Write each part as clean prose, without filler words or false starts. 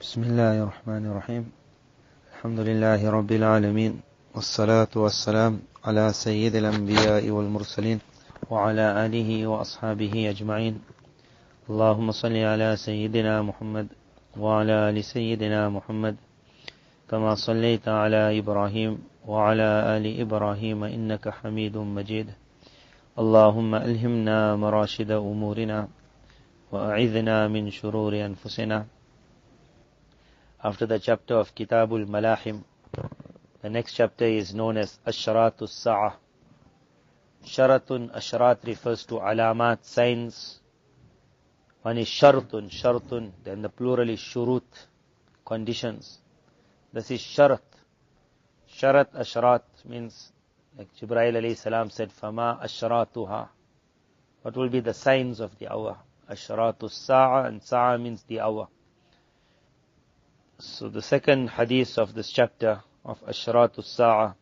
بسم الله الرحمن الرحيم. الحمد لله رب العالمين، والصلاة والسلام على سيد الأنبياء والمرسلين وعلى آله وأصحابه أجمعين. اللهم صل على سيدنا محمد وعلى آل سيدنا محمد كما صليت على إبراهيم وعلى آل إبراهيم إنك حميد مجيد. اللهم ألهمنا مراشد أمورنا وأعذنا من شرور أنفسنا. After the chapter of Kitabul Malahim, the next chapter is known as Asharatus Sa'ah. Sharatun, Asharat refers to alamat, signs. One is Shartun, then the plural is Shurut, conditions. This is Sharat. Sharat, Asharat means, like Jibreel alayhi salam said, Fama Asharatuha. What will be the signs of the hour? Asharatus Sa'ah, and Sa'ah means the hour. So the second hadith of this chapter of Asharatus Sa'ah,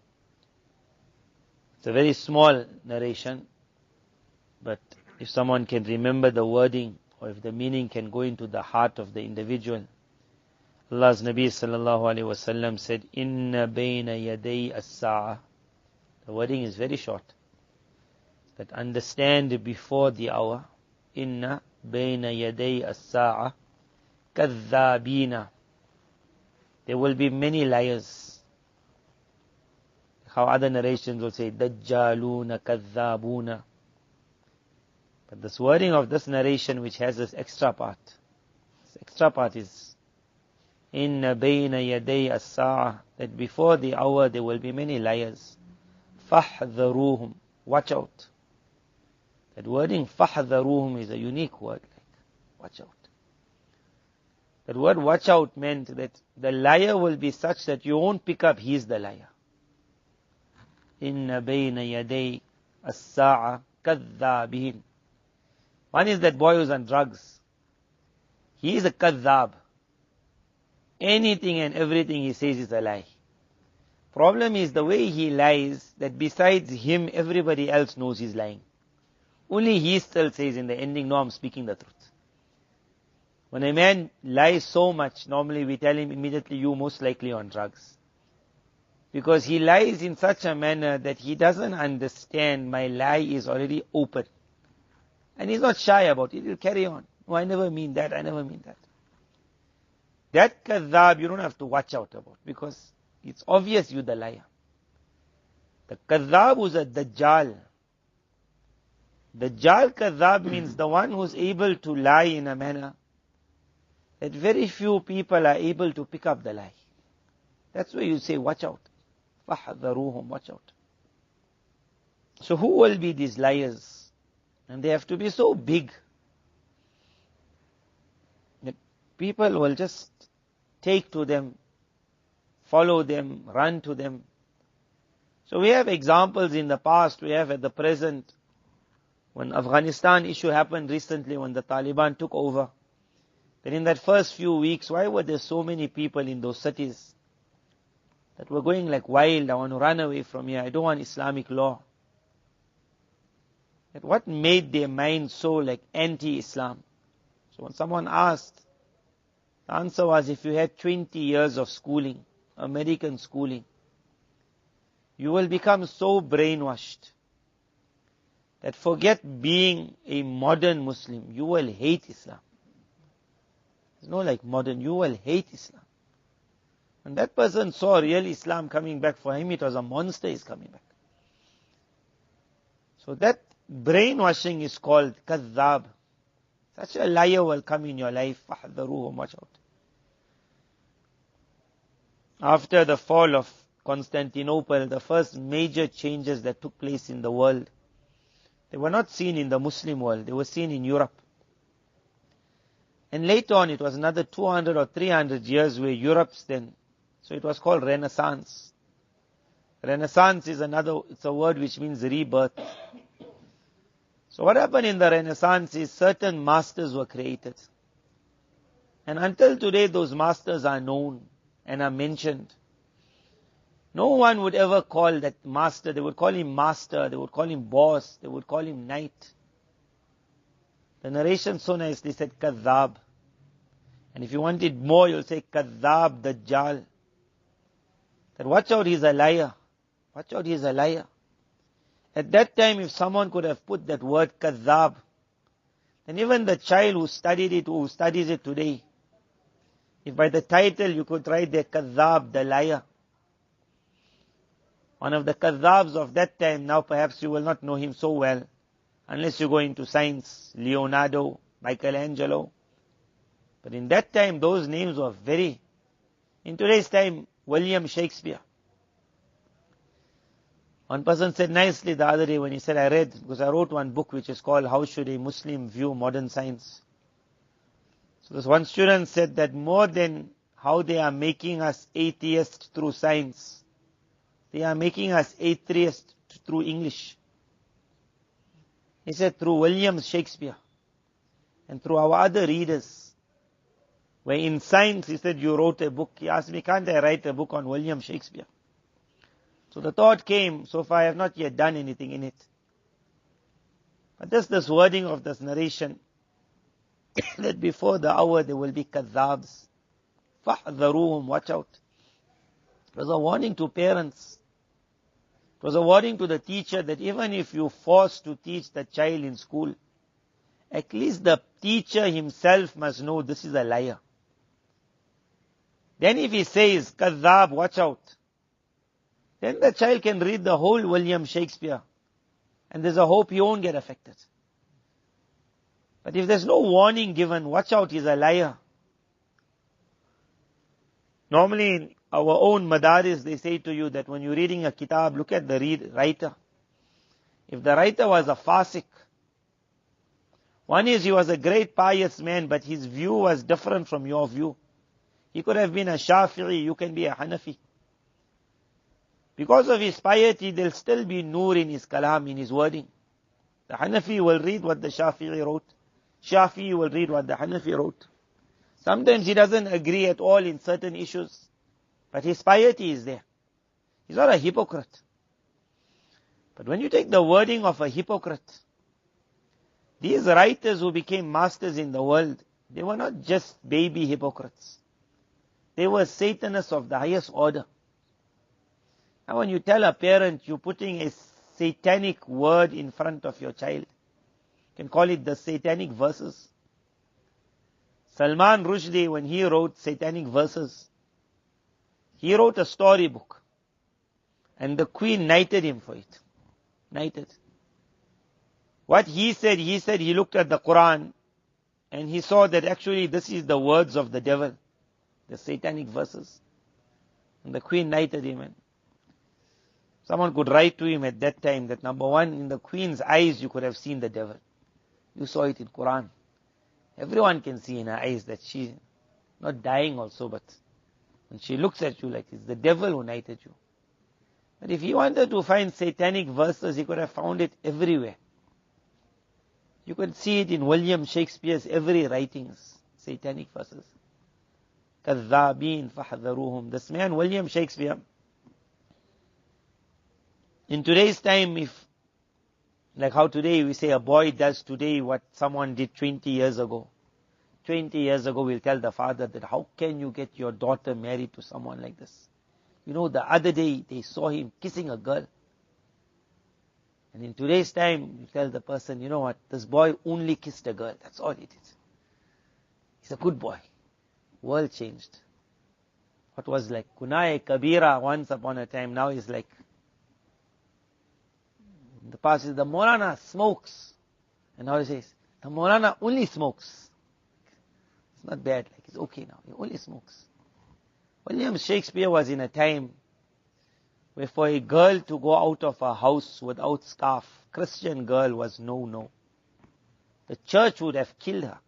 it's a very small narration, but if someone can remember the wording, or if the meaning can go into the heart of the individual. Allah's Nabi sallallahu alaihi wasallam said, Inna bayna yaday as-sa'ah. The wording is very short. That understand before the hour. Inna bayna yaday as-sa'ah kadhabina. There will be many liars. How other narrations will say, Dajjaluna, Kadhabuna. But this wording of this narration, which has this extra part is, Inna bayna yaday as-sa'ah, that before the hour there will be many liars. Fahdharuhum, watch out. That wording, fahdharuhum, is a unique word. Watch out. That word watch out meant that the liar will be such that you won't pick up he's the liar. Inna bayna yaday as-sa'a kadhabin. One is that boy who's on drugs. He is a kadhab. Anything and everything he says is a lie. Problem is the way he lies, that besides him everybody else knows he's lying. Only he still says in the ending, no, I'm speaking the truth. When a man lies so much, normally we tell him immediately, you most likely on drugs. Because he lies in such a manner that he doesn't understand my lie is already open. And he's not shy about it, he'll carry on. No, I never mean that, I never mean that. That kadhab you don't have to watch out about, because it's obvious you're the liar. The kadhab who's a dajjal. Dajjal kadhab means the one who's able to lie in a manner that very few people are able to pick up the lie. That's why you say, watch out. Fahdharuhum, watch out. So who will be these liars? And they have to be so big that people will just take to them, follow them, run to them. So we have examples in the past, we have at the present. When Afghanistan issue happened recently, when the Taliban took over, then in that first few weeks, why were there so many people in those cities that were going like wild? I want to run away from here. I don't want Islamic law. That what made their mind so like anti-Islam? So when someone asked, the answer was, if you had 20 years of schooling, American schooling, you will become so brainwashed that forget being a modern Muslim, you will hate Islam. No, like modern, you will hate Islam. When that person saw real Islam coming back, for him it was a monster is coming back. So that brainwashing is called kadhab. Such a liar will come in your life. Fahdharuhum, watch out. After the fall of Constantinople, the first major changes that took place in the world, they were not seen in the Muslim world, they were seen in Europe. And later on, it was another 200 or 300 years where Europe's then, so it was called Renaissance. Renaissance is it's a word which means rebirth. So what happened in the Renaissance is certain masters were created. And until today, those masters are known and are mentioned. No one would ever call that master, they would call him master, they would call him boss, they would call him knight. The narration so nicely said, kadhab. And if you want it more, you'll say Kadhab Dajjal. That watch out, he's a liar. Watch out, he's a liar. At that time, if someone could have put that word Kadhab, then even the child who studied it, who studies it today, if by the title you could write there Kadhab, the liar. One of the Kadhabs of that time, now perhaps you will not know him so well, unless you go into science, Leonardo, Michelangelo. But in that time, those names were very, in today's time, William Shakespeare. One person said nicely the other day when he said, I read, because I wrote one book which is called How Should a Muslim View Modern Science? So this one student said that more than how they are making us atheists through science, they are making us atheists through English. He said through William Shakespeare and through our other readers. Where in science, he said, you wrote a book. He asked me, can't I write a book on William Shakespeare? So the thought came, so far I have not yet done anything in it. But just this wording of this narration, that before the hour there will be kadhabs. Fahdharuhum, watch out. It was a warning to parents. It was a warning to the teacher that even if you force to teach the child in school, at least the teacher himself must know this is a liar. Then if he says, kadhab, watch out, then the child can read the whole William Shakespeare, and there's a hope he won't get affected. But if there's no warning given, watch out, he's a liar. Normally in our own madaris, they say to you that when you're reading a kitab, look at the writer. If the writer was a fasik, one is he was a great pious man, but his view was different from your view. He could have been a Shafi'i, you can be a Hanafi. Because of his piety, there'll still be nur in his kalam, in his wording. The Hanafi will read what the Shafi'i wrote. Shafi'i will read what the Hanafi wrote. Sometimes he doesn't agree at all in certain issues, but his piety is there. He's not a hypocrite. But when you take the wording of a hypocrite, these writers who became masters in the world, they were not just baby hypocrites. They were Satanists of the highest order. Now when you tell a parent you're putting a satanic word in front of your child, you can call it the satanic verses. Salman Rushdie, when he wrote satanic verses, he wrote a storybook. And the queen knighted him for it. Knighted. What he said he looked at the Quran and he saw that actually this is the words of the devil, the satanic verses. And the queen knighted him. And someone could write to him at that time that number one, in the queen's eyes you could have seen the devil. You saw it in Quran. Everyone can see in her eyes that she's not dying also, but when she looks at you like it's the devil who knighted you. But if he wanted to find satanic verses, he could have found it everywhere. You could see it in William Shakespeare's every writings, satanic verses. كَذَّابِينَ فَحْذَرُوهُمْ. This man, William Shakespeare, in today's time, if, like how today we say a boy does today what someone did 20 years ago. 20 years ago we'll tell the father that how can you get your daughter married to someone like this? You know, the other day they saw him kissing a girl. And in today's time, you tell the person, you know what, this boy only kissed a girl. That's all he did. He's a good boy. World changed. What was like Kunai Kabira once upon a time, now is like, in the past is the Moulana smokes. And now he says, the Moulana only smokes. It's not bad, like it's okay now. He only smokes. William Shakespeare was in a time where for a girl to go out of her house without scarf, Christian girl was no. The church would have killed her.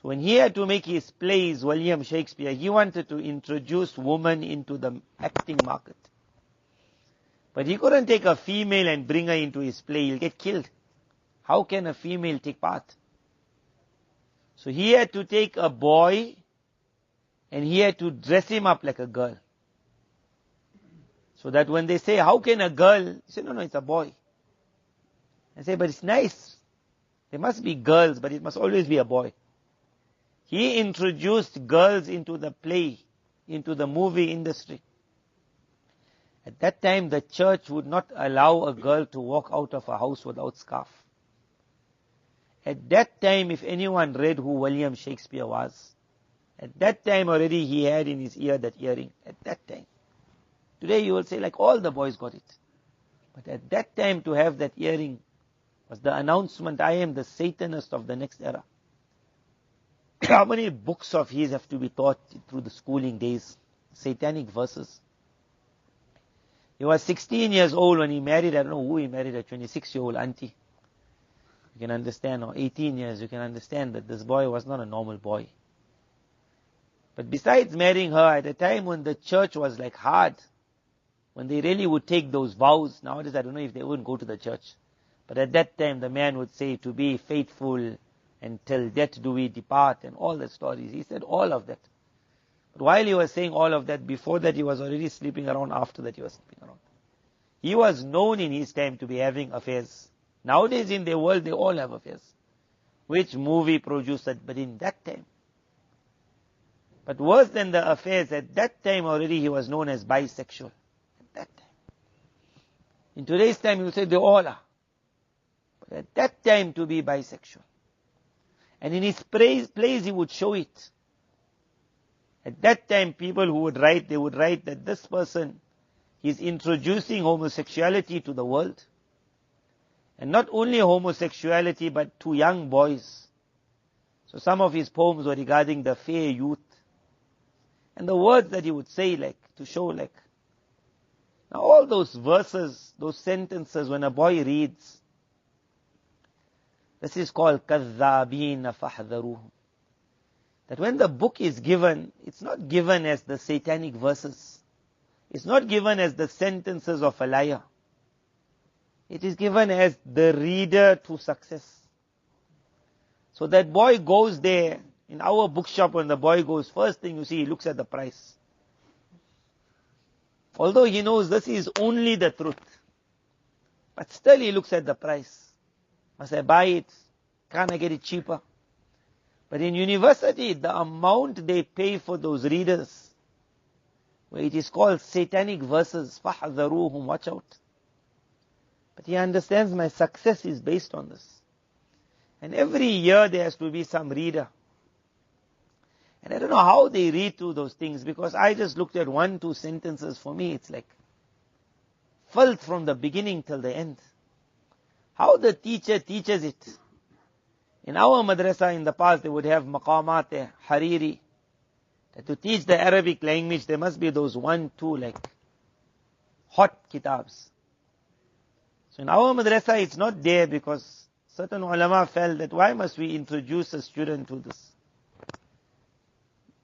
So when he had to make his plays, William Shakespeare, he wanted to introduce women into the acting market. But he couldn't take a female and bring her into his play. He'll get killed. How can a female take part? So he had to take a boy and he had to dress him up like a girl. So that when they say, how can a girl? He said, no, it's a boy. I say, but it's nice. There must be girls, but it must always be a boy. He introduced girls into the play, into the movie industry. At that time, the church would not allow a girl to walk out of a house without scarf. At that time, if anyone read who William Shakespeare was, at that time already he had in his ear that earring. At that time. Today you will say like all the boys got it. But at that time to have that earring was the announcement, I am the Satanist of the next era. How many books of his have to be taught through the schooling days? Satanic verses. He was 16 years old when he married, I don't know who he married, a 26-year-old auntie. You can understand, or 18 years, you can understand that this boy was not a normal boy. But besides marrying her, at a time when the church was like hard, when they really would take those vows, nowadays I don't know if they wouldn't go to the church. But at that time the man would say to be faithful until death do we depart and all the stories. He said all of that. But while he was saying all of that, before that he was already sleeping around, after that he was sleeping around. He was known in his time to be having affairs. Nowadays in the world they all have affairs. Which movie produced that? But in that time. But worse than the affairs, at that time already he was known as bisexual. At that time. In today's time you will say they all are. But at that time to be bisexual. And in his plays he would show it. At that time people who would write, they would write that this person is introducing homosexuality to the world. And not only homosexuality but to young boys. So some of his poems were regarding the fair youth. And the words that he would say like, to show like. Now all those verses, those sentences when a boy reads, this is called كَذَّابِينَ فَاحْذَرُوهُ. That when the book is given, it's not given as the satanic verses. It's not given as the sentences of a liar. It is given as the reader to success. So that boy goes there, in our bookshop when the boy goes, first thing you see, he looks at the price. Although he knows this is only the truth. But still he looks at the price. Must I buy it? Can't I get it cheaper? But in university, the amount they pay for those readers, where it is called satanic verses, فَحْذَرُوهُمْ, watch out. But he understands my success is based on this. And every year there has to be some reader. And I don't know how they read through those things, because I just looked at 1-2 sentences. For me it's like filth from the beginning till the end. How the teacher teaches it. In our madrasa in the past they would have maqamat, hariri. That to teach the Arabic language there must be those 1-2 like hot kitabs. So in our madrasa it's not there, because certain ulama felt that why must we introduce a student to this?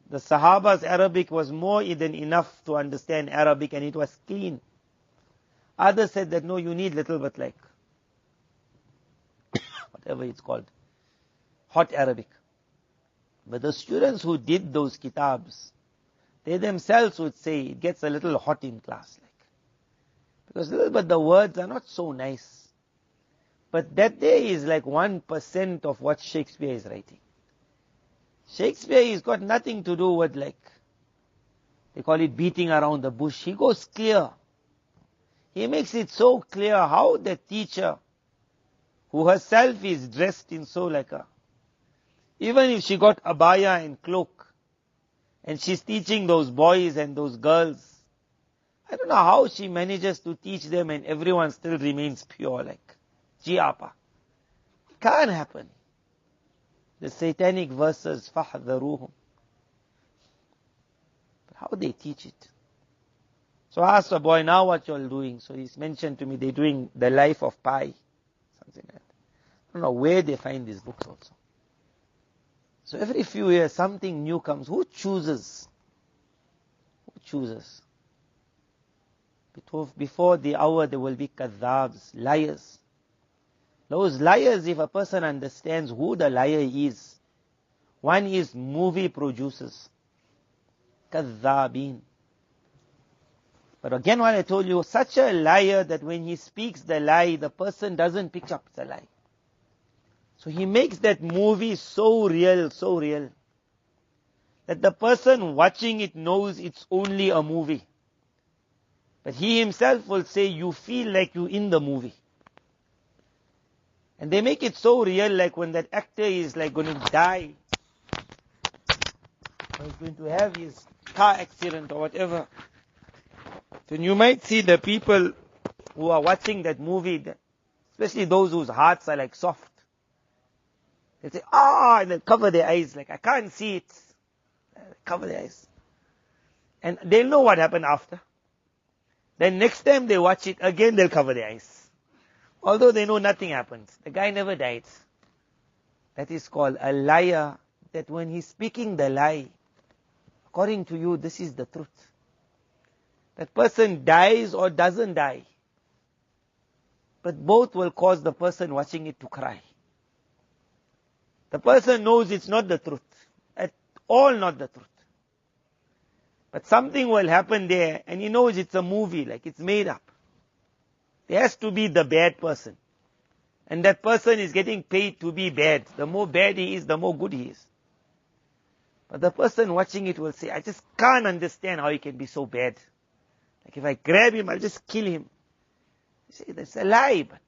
The Sahaba's Arabic was more than enough to understand Arabic, and it was clean. Others said that no, you need little bit like whatever it's called, hot Arabic. But the students who did those kitabs, they themselves would say it gets a little hot in class, like, because a little bit the words are not so nice. But that there is like 1% of what Shakespeare is writing. Shakespeare has got nothing to do with like, they call it beating around the bush. He goes clear. He makes it so clear how the teacher, who herself is dressed in so like a, even if she got abaya and cloak, and she's teaching those boys and those girls, I don't know how she manages to teach them and everyone still remains pure like, jiapa. Can't happen. The satanic verses, فَحْذَرُوهُمْ. But how they teach it? So I asked a boy, now what you're doing? So he's mentioned to me, they're doing the life of Pi. Something like that. I don't know where they find these books also. So every few years something new comes. Who chooses? Who chooses? Before the hour there will be kadhabs, liars. Those liars, if a person understands who the liar is, one is movie producers. Kadhabin. But again what I told you, such a liar that when he speaks the lie, the person doesn't pick up the lie. So he makes that movie so real, so real. that the person watching it knows it's only a movie. But he himself will say, you feel like you're in the movie. And they make it so real, like when that actor is like going to die, or is going to have his car accident or whatever. Then you might see the people who are watching that movie, especially those whose hearts are like soft. They say, and they'll cover their eyes, like, I can't see it. Cover their eyes. And they'll know what happened after. Then next time they watch it again, they'll cover their eyes. Although they know nothing happens. The guy never died. That is called a liar, that when he's speaking the lie, according to you, this is the truth. That person dies or doesn't die. But both will cause the person watching it to cry. The person knows it's not the truth. At all not the truth. But something will happen there, and he knows it's a movie, like it's made up. There has to be the bad person. And that person is getting paid to be bad. The more bad he is, the more good he is. But the person watching it will say, I just can't understand how he can be so bad. Like if I grab him, I'll just kill him. You say, that's a lie, but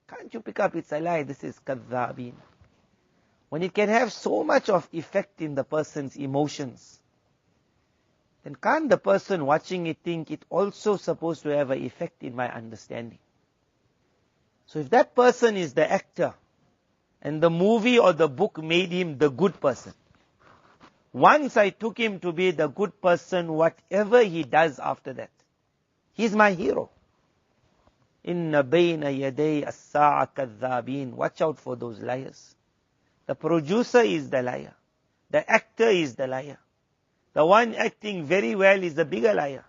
can't you pick up it's a lie? This is kadhabin. When it can have so much of effect in the person's emotions, then can't the person watching it think it also supposed to have an effect in my understanding? So if that person is the actor, and the movie or the book made him the good person, once I took him to be the good person, whatever he does after that, he's my hero. Inna bayna yaday as-sa'a kadhabin. Watch out for those liars. The producer is the liar. The actor is the liar. The one acting very well is the bigger liar.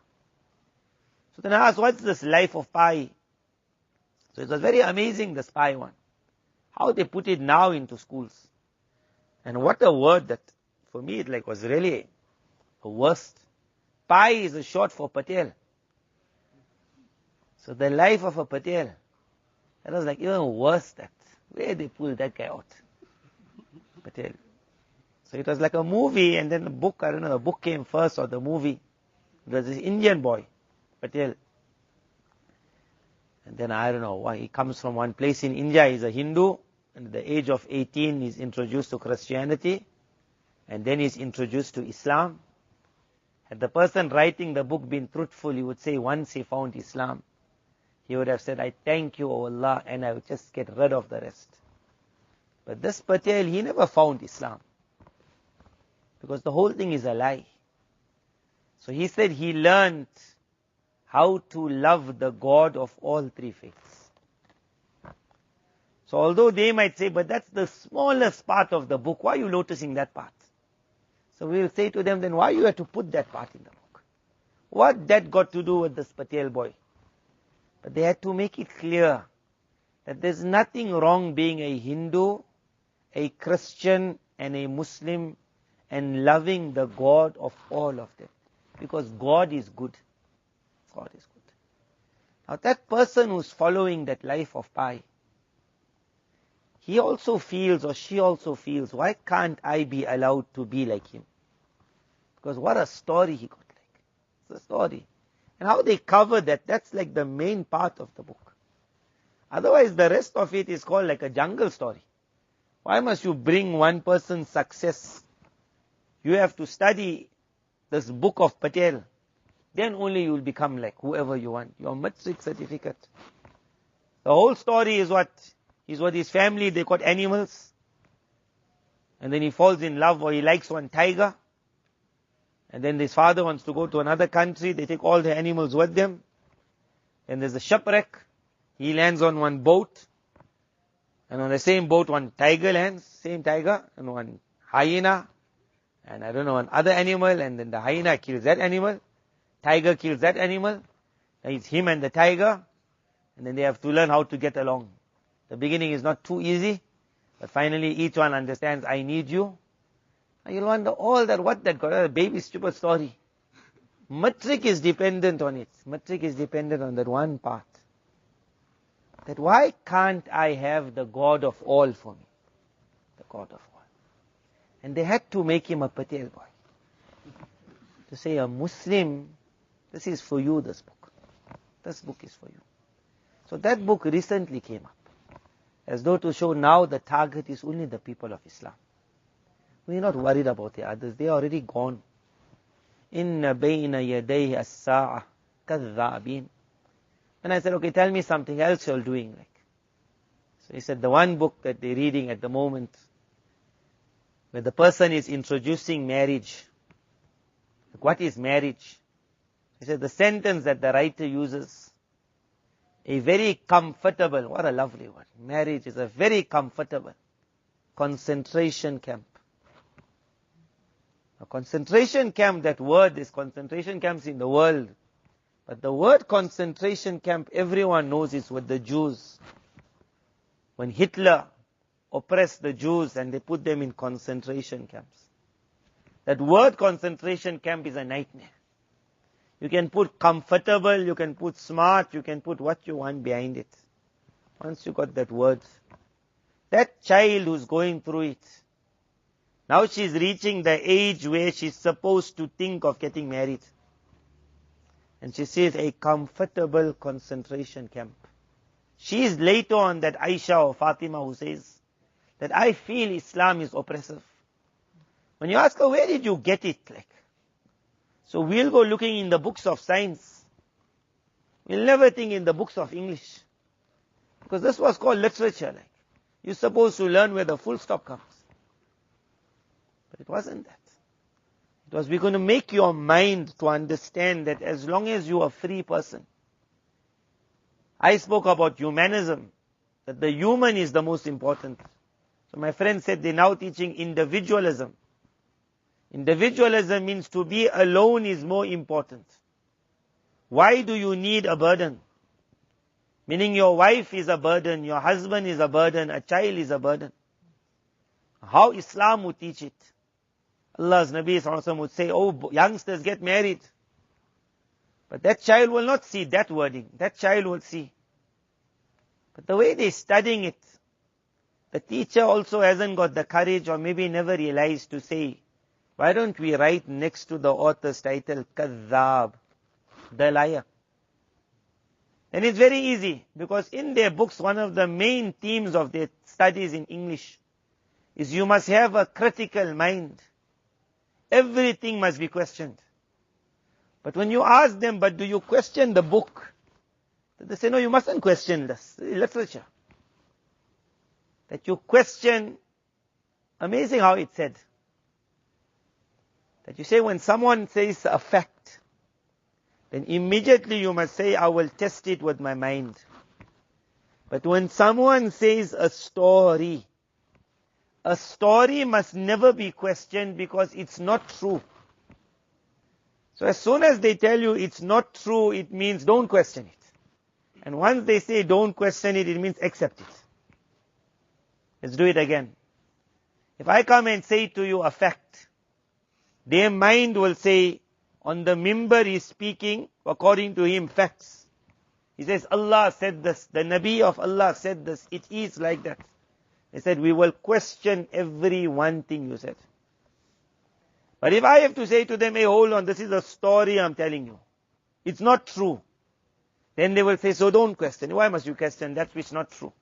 So then I asked, what's this life of Pi? So it was very amazing, the spy one. How they put it now into schools. And what a word that, for me, it like was really the worst. Pi is a short for Patel. So the life of a Patel. That was like even worse, that. Where they pulled that guy out. Patel. So it was like a movie, and then the book, I don't know, the book came first or the movie. It was this Indian boy, Patel. And then I don't know why, he comes from one place in India, he's a Hindu, and at the age of 18 he's introduced to Christianity, and then he's introduced to Islam. Had the person writing the book been truthful, he would say once he found Islam, he would have said, I thank you, O Allah, and I would just get rid of the rest. But this Patel, he never found Islam. Because the whole thing is a lie. So he said he learned how to love the God of all three faiths. So although they might say, but that's the smallest part of the book, why are you noticing that part? So we will say to them, then why you have to put that part in the book? What that got to do with this Patel boy? But they had to make it clear that there's nothing wrong being a Hindu, a Christian, and a Muslim, and loving the God of all of them. Because God is good. God is good. Now that person who's following that life of Pi, he also feels, or she also feels, why can't I be allowed to be like him? Because what a story he got like. It's a story. And how they cover that, that's like the main part of the book. Otherwise the rest of it is called like a jungle story. Why must you bring one person's success? You have to study this book of Patel. Then only you will become like whoever you want. Your matric certificate. The whole story is what his family, they caught animals. And then he falls in love, or he likes one tiger. And then his father wants to go to another country. They take all the animals with them. And there's a shipwreck. He lands on one boat. And on the same boat, one tiger lands, same tiger, and one hyena. And I don't know, another animal, and then the hyena kills that animal. Tiger kills that animal. And it's him and the tiger. And then they have to learn how to get along. The beginning is not too easy. But finally each one understands, I need you. And you'll wonder all that, what that got, a baby stupid story. Matric is dependent on it. Matric is dependent on that one part. That why can't I have the God of all for me? The God of all. And they had to make him a Patel boy. to say, a Muslim, this is for you, this book. This book is for you. So that book recently came up, as though to show now the target is only the people of Islam. We're not worried about the others, they are already gone. Inna bayna yadayhi as-sa'a kadhabin. And I said, okay, tell me something else you're doing. So he said, the one book that they're reading at the moment, where the person is introducing marriage. What is marriage? He said, the sentence that the writer uses, a very comfortable, what a lovely word. Marriage is a very comfortable concentration camp. A concentration camp, that word, is concentration camps in the world. But the word concentration camp, everyone knows, is with the Jews. When Hitler oppressed the Jews and they put them in concentration camps. That word concentration camp is a nightmare. You can put comfortable, you can put smart, you can put what you want behind it. Once you got that word. That child who's going through it, now she's reaching the age where she's supposed to think of getting married. And she says, a comfortable concentration camp. She is later on that Aisha or Fatima who says that I feel Islam is oppressive. When you ask her, where did you get it? So we'll go looking in the books of science. We'll never think in the books of English. Because this was called literature. You're supposed to learn where the full stop comes. But it wasn't that. It was, we're going to make your mind to understand that as long as you're a free person. I spoke about humanism, that the human is the most important. So my friend said they're now teaching individualism. Individualism means to be alone is more important. Why do you need a burden? Meaning your wife is a burden, your husband is a burden, a child is a burden. How Islam would teach it. Allah's Nabi Sallallahu Alaihi Wasallam would say, oh, youngsters, get married. But that child will not see that wording. That child will see. But the way they're studying it, the teacher also hasn't got the courage or maybe never realized to say, why don't we write next to the author's title, Kadhab, the liar. And it's very easy, because in their books, one of the main themes of their studies in English is you must have a critical mind. Everything must be questioned. But when you ask them, but do you question the book? They say, no, you mustn't question this literature. That you question, amazing how it's said. That you say when someone says a fact, then immediately you must say, I will test it with my mind. But when someone says a story must never be questioned because it's not true. So as soon as they tell you it's not true, it means don't question it. And once they say don't question it, it means accept it. Let's do it again. If I come and say to you a fact, their mind will say, on the mimbar he's speaking, according to him, facts. He says, Allah said this, the Nabi of Allah said this, it is like that. He said, we will question every one thing you said. But if I have to say to them, hey, hold on, this is a story I'm telling you. It's not true. Then they will say, so don't question. Why must you question that which is not true?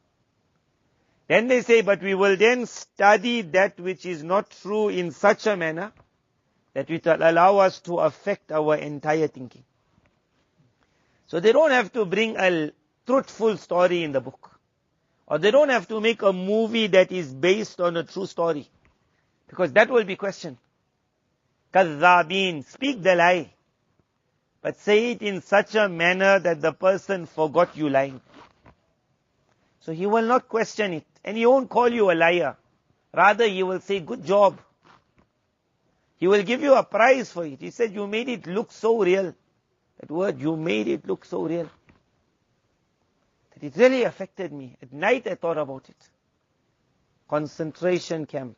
Then they say, but we will then study that which is not true in such a manner that it will allow us to affect our entire thinking. So they don't have to bring a truthful story in the book. Or they don't have to make a movie that is based on a true story. Because that will be questioned. Kazzabin, speak the lie. But say it in such a manner that the person forgot you lying. So he will not question it. And he won't call you a liar. Rather, he will say, good job. He will give you a prize for it. He said, you made it look so real. That word, you made it look so real. That it really affected me. At night I thought about it. Concentration camp.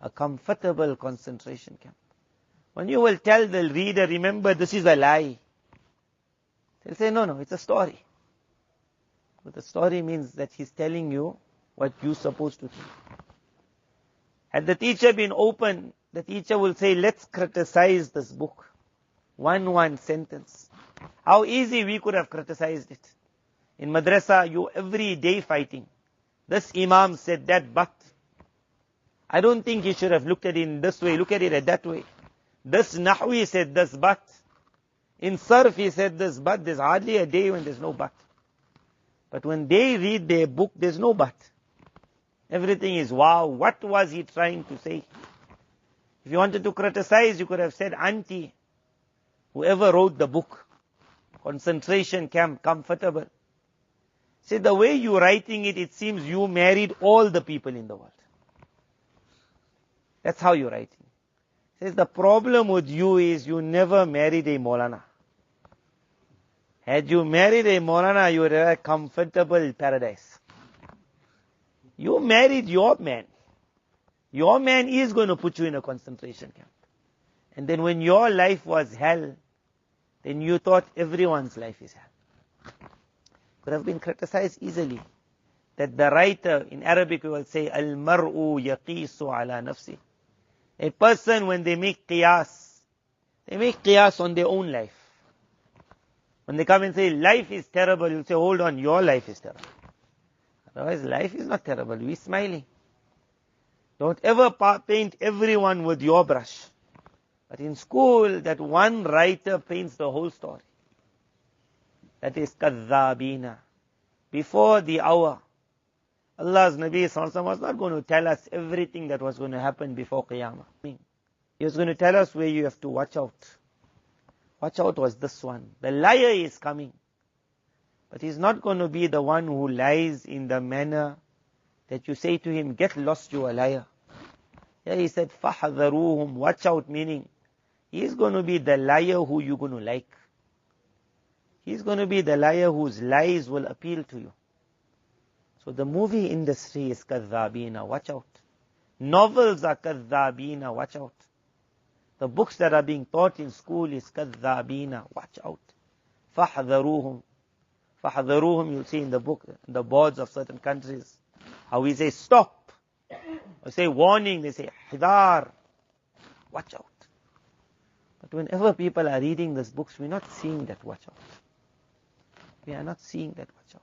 A comfortable concentration camp. When you will tell the reader, remember this is a lie. They'll say, no, it's a story. But the story means that he's telling you what you're supposed to think. Had the teacher been open, the teacher will say, let's criticize this book. One sentence. How easy we could have criticized it. In madrasa, you every day fighting. This imam said that, but I don't think he should have looked at it in this way, look at it that way. This Nahwi said this, but in Sarf he said this, but there's hardly a day when there's no but. But when they read their book, there's no but. Everything is wow, what was he trying to say? If you wanted to criticize, you could have said, auntie, whoever wrote the book, concentration camp, comfortable. See, the way you're writing it, it seems you married all the people in the world. That's how you're writing. Says the problem with you is you never married a Moulana. Had you married a Moulana, you would have a comfortable paradise. You married your man. Your man is going to put you in a concentration camp. And then when your life was hell, then you thought everyone's life is hell. Could have been criticized easily. That the writer, in Arabic we will say, Al-mar'u yaqisu ala nafsi. A person, when they make qiyas on their own life. When they come and say, life is terrible, you'll say, hold on, your life is terrible. Otherwise, life is not terrible, we're smiling. Don't ever paint everyone with your brush. But in school, that one writer paints the whole story. That is kadhabina. Before the hour, Allah's Nabi Sallallahu was not going to tell us everything that was going to happen before Qiyamah. He was going to tell us where you have to watch out. Watch out was this one. The liar is coming. But he's not going to be the one who lies in the manner that you say to him, get lost, you a liar. Yeah, he said, فَحَذَرُوهُمْ, watch out, meaning, he's going to be the liar who you're going to like. He's going to be the liar whose lies will appeal to you. So the movie industry is kadhabina, watch out. Novels are kadhabina, watch out. The books that are being taught in school is kadhabina, watch out. فَحَذَرُوهُمْ. فَحَذَرُوهُمْ, you'll see in the book, the boards of certain countries, how we say stop. Or say warning, they say hidar. Watch out. But whenever people are reading these books, we're not seeing that watch out. We are not seeing that watch out.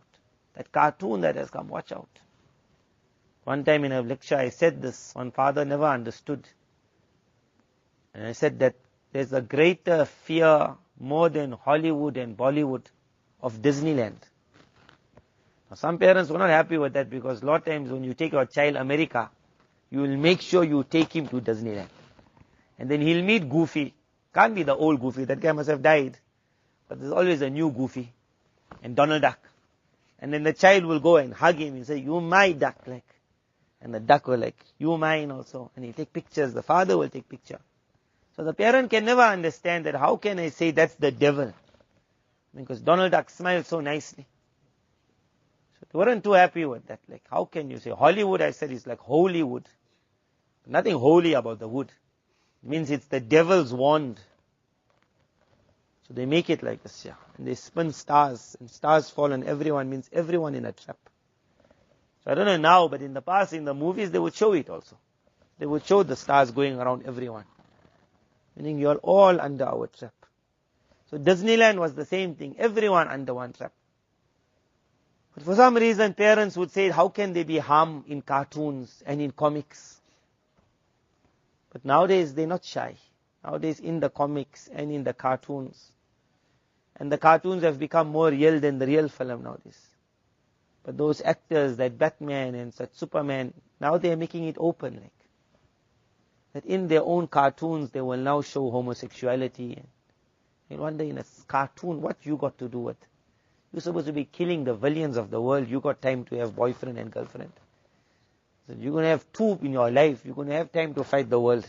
That cartoon that has come, watch out. One time in a lecture I said this, one father never understood. And I said that there's a greater fear more than Hollywood and Bollywood of Disneyland. Now some parents were not happy with that because a lot of times when you take your child America, you will make sure you take him to Disneyland. And then he'll meet Goofy. Can't be the old Goofy, that guy must have died. But there's always a new Goofy. And Donald Duck. And then the child will go and hug him and say, you my duck, like. And the duck will like, you mine also. And he'll take pictures, the father will take picture. So the parent can never understand that how can I say that's the devil? Because Donald Duck smiles so nicely. So they weren't too happy with that. Like, how can you say Hollywood? I said it's like Holywood. Nothing holy about the wood. It means it's the devil's wand. So they make it like this, yeah. And they spin stars, and stars fall on everyone, means everyone in a trap. So I don't know now, but in the past, in the movies, they would show it also. They would show the stars going around everyone. Meaning you're all under our trap. So Disneyland was the same thing, everyone under one trap. But for some reason, parents would say, how can there be harm in cartoons and in comics? But nowadays, they're not shy. Nowadays, in the comics and in the cartoons. And the cartoons have become more real than the real film nowadays. But those actors, like Batman and such Superman, now they are making it open. Like that in their own cartoons, they will now show homosexuality. And you wonder in a cartoon, what you got to do with? You're supposed to be killing the villains of the world. You got time to have boyfriend and girlfriend. So you're going to have two in your life. You're going to have time to fight the world.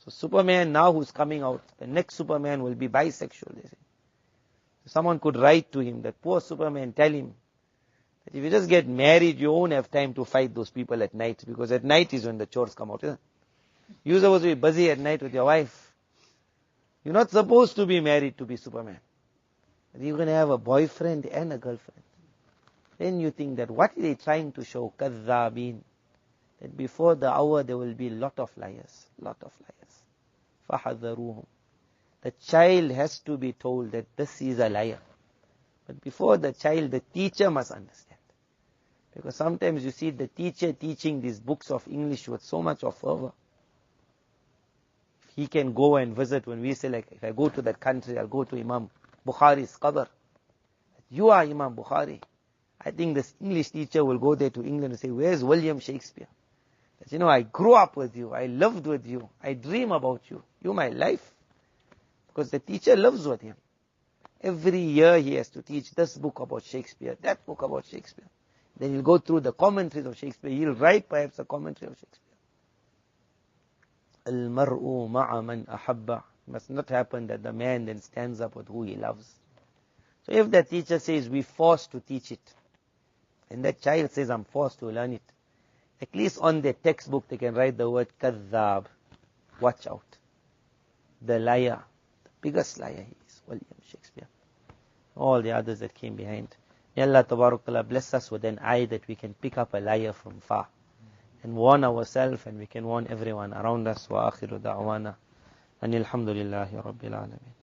So Superman now who's coming out, the next Superman will be bisexual, they say. So someone could write to him, that poor Superman, tell him that if you just get married, you won't have time to fight those people at night, because at night is when the chores come out. Isn't it? You're supposed to be busy at night with your wife. You're not supposed to be married to be Superman. But you're going to have a boyfriend and a girlfriend. Then you think that what are they trying to show? Kadhabin. That before the hour there will be lot of liars. Lot of liars. فَحَذَرُوهُمْ. the child has to be told that this is a liar. But before the child, the teacher must understand. Because sometimes you see the teacher teaching these books of English with so much of fervor. He can go and visit, when we say, like, if I go to that country, I'll go to Imam Bukhari's qabr. You are Imam Bukhari. I think this English teacher will go there to England and say, where's William Shakespeare? That, I grew up with you, I lived with you, I dream about you, you're my life. Because the teacher lives with him. Every year he has to teach this book about Shakespeare, that book about Shakespeare. Then he'll go through the commentaries of Shakespeare. He'll write perhaps a commentary of Shakespeare. Al-mar'u ma'a man ahabba. It must not happen that the man then stands up with who he loves. So if the teacher says, we're forced to teach it, and that child says, I'm forced to learn it, at least on their textbook they can write the word kadhab. Watch out. The liar. The biggest liar he is William Shakespeare. All the others that came behind. May Allah Tabarak bless us with an eye that we can pick up a liar from far and warn ourselves, and we can warn everyone around us. Wa akhiru da'wana anil hamdulillahi rabbil alamin.